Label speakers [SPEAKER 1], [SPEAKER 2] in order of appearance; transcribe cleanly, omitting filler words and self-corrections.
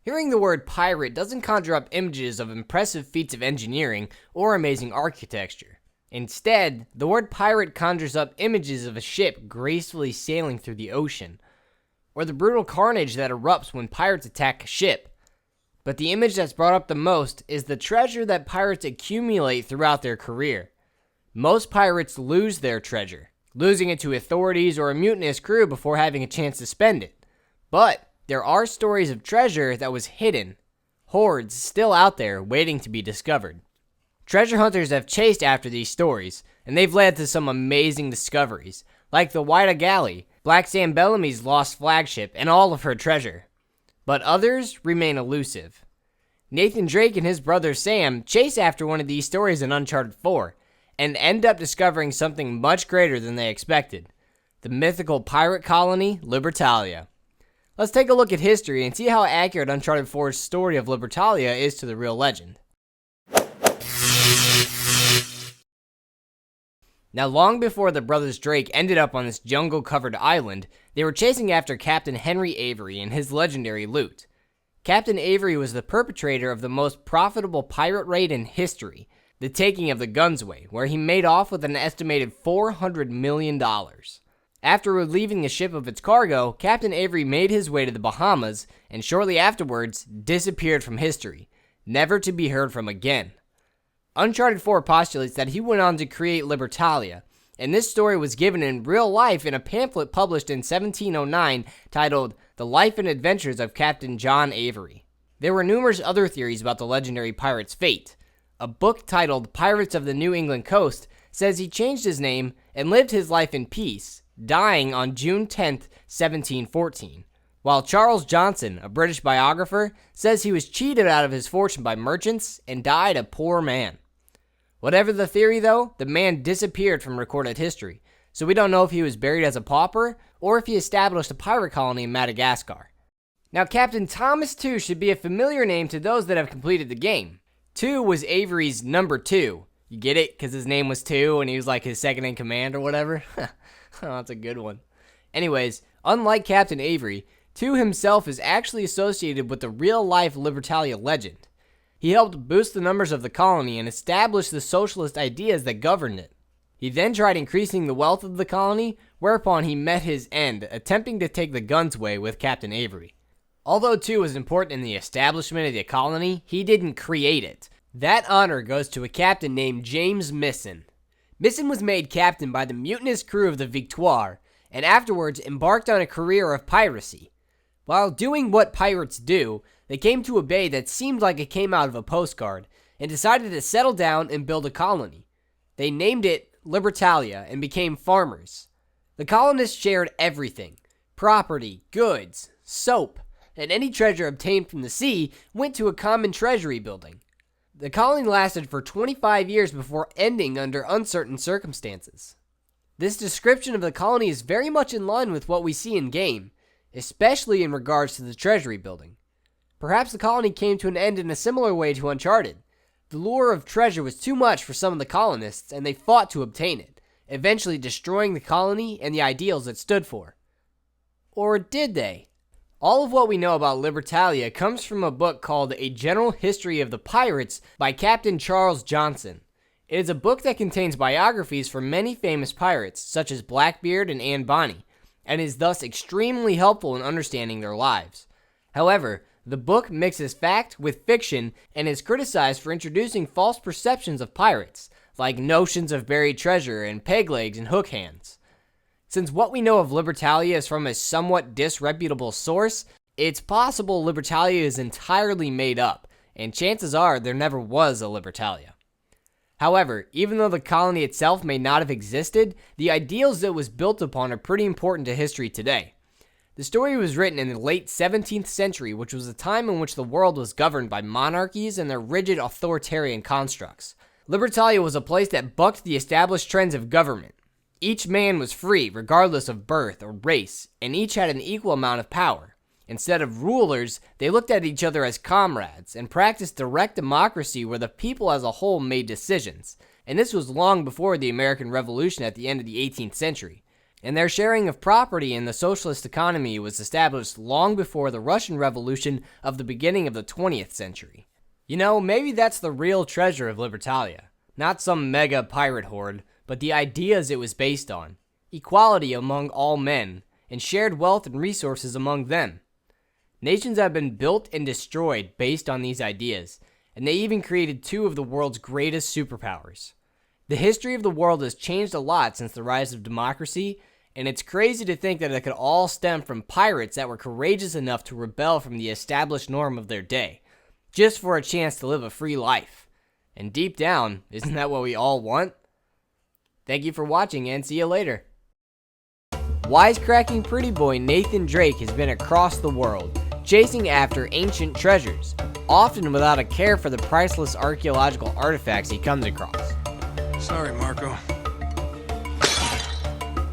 [SPEAKER 1] Hearing the word pirate doesn't conjure up images of impressive feats of engineering or amazing architecture. Instead, the word pirate conjures up images of a ship gracefully sailing through the ocean, or the brutal carnage that erupts when pirates attack a ship. But the image that's brought up the most is the treasure that pirates accumulate throughout their career. Most pirates lose their treasure, losing it to authorities or a mutinous crew before having a chance to spend it. But there are stories of treasure that was hidden, hoards still out there waiting to be discovered. Treasure hunters have chased after these stories, and they've led to some amazing discoveries, like the Whydah Galley, Black Sam Bellamy's lost flagship, and all of her treasure. But others remain elusive. Nathan Drake and his brother Sam chase after one of these stories in Uncharted 4, and end up discovering something much greater than they expected: the mythical pirate colony, Libertalia. Let's take a look at history and see how accurate Uncharted 4's story of Libertalia is to the real legend. Now, long before the brothers Drake ended up on this jungle-covered island, they were chasing after Captain Henry Avery and his legendary loot. Captain Avery was the perpetrator of the most profitable pirate raid in history, the taking of the Gunsway, where he made off with an estimated $400 million. After relieving the ship of its cargo, Captain Avery made his way to the Bahamas, and shortly afterwards disappeared from history, never to be heard from again. Uncharted 4 postulates that he went on to create Libertalia, and this story was given in real life in a pamphlet published in 1709 titled The Life and Adventures of Captain John Avery. There were numerous other theories about the legendary pirate's fate. A book titled Pirates of the New England Coast says he changed his name and lived his life in peace, dying on June 10, 1714. While Charles Johnson, a British biographer, says he was cheated out of his fortune by merchants and died a poor man. Whatever the theory, though, the man disappeared from recorded history, so we don't know if he was buried as a pauper or if he established a pirate colony in Madagascar. Now, Captain Thomas 2 should be a familiar name to those that have completed the game. 2 was Avery's number 2. You get it? Because his name was 2 and he was like his second in command or whatever? Oh, that's a good one. Anyways, unlike Captain Avery, 2 himself is actually associated with the real-life Libertalia legend. He helped boost the numbers of the colony and establish the socialist ideas that governed it. He then tried increasing the wealth of the colony, whereupon he met his end, attempting to take the Gunsway with Captain Avery. Although 2 was important in the establishment of the colony, he didn't create it. That honor goes to a captain named James Misson. Misson was made captain by the mutinous crew of the Victoire, and afterwards embarked on a career of piracy. While doing what pirates do, they came to a bay that seemed like it came out of a postcard, and decided to settle down and build a colony. They named it Libertalia and became farmers. The colonists shared everything: property, goods, soap, and any treasure obtained from the sea went to a common treasury building. The colony lasted for 25 years before ending under uncertain circumstances. This description of the colony is very much in line with what we see in-game, especially in regards to the treasury building. Perhaps the colony came to an end in a similar way to Uncharted. The lure of treasure was too much for some of the colonists, and they fought to obtain it, eventually destroying the colony and the ideals it stood for. Or did they? All of what we know about Libertalia comes from a book called A General History of the Pirates by Captain Charles Johnson. It is a book that contains biographies for many famous pirates, such as Blackbeard and Anne Bonny, and is thus extremely helpful in understanding their lives. However, the book mixes fact with fiction and is criticized for introducing false perceptions of pirates, like notions of buried treasure and peg legs and hook hands. Since what we know of Libertalia is from a somewhat disreputable source, it's possible Libertalia is entirely made up, and chances are there never was a Libertalia. However, even though the colony itself may not have existed, the ideals it was built upon are pretty important to history today. The story was written in the late 17th century, which was a time in which the world was governed by monarchies and their rigid authoritarian constructs. Libertalia was a place that bucked the established trends of government. Each man was free, regardless of birth or race, and each had an equal amount of power. Instead of rulers, they looked at each other as comrades and practiced direct democracy where the people as a whole made decisions. And this was long before the American Revolution at the end of the 18th century. And their sharing of property in the socialist economy was established long before the Russian Revolution of the beginning of the 20th century. You know, maybe that's the real treasure of Libertalia. Not some mega pirate horde, but the ideas it was based on. Equality among all men, and shared wealth and resources among them. Nations have been built and destroyed based on these ideas, and they even created two of the world's greatest superpowers. The history of the world has changed a lot since the rise of democracy, and it's crazy to think that it could all stem from pirates that were courageous enough to rebel from the established norm of their day, just for a chance to live a free life. And deep down, isn't that what we all want? Thank you for watching, and see you later. Wisecracking pretty boy Nathan Drake has been across the world, chasing after ancient treasures, often without a care for the priceless archaeological artifacts he comes across.
[SPEAKER 2] Sorry, Marco.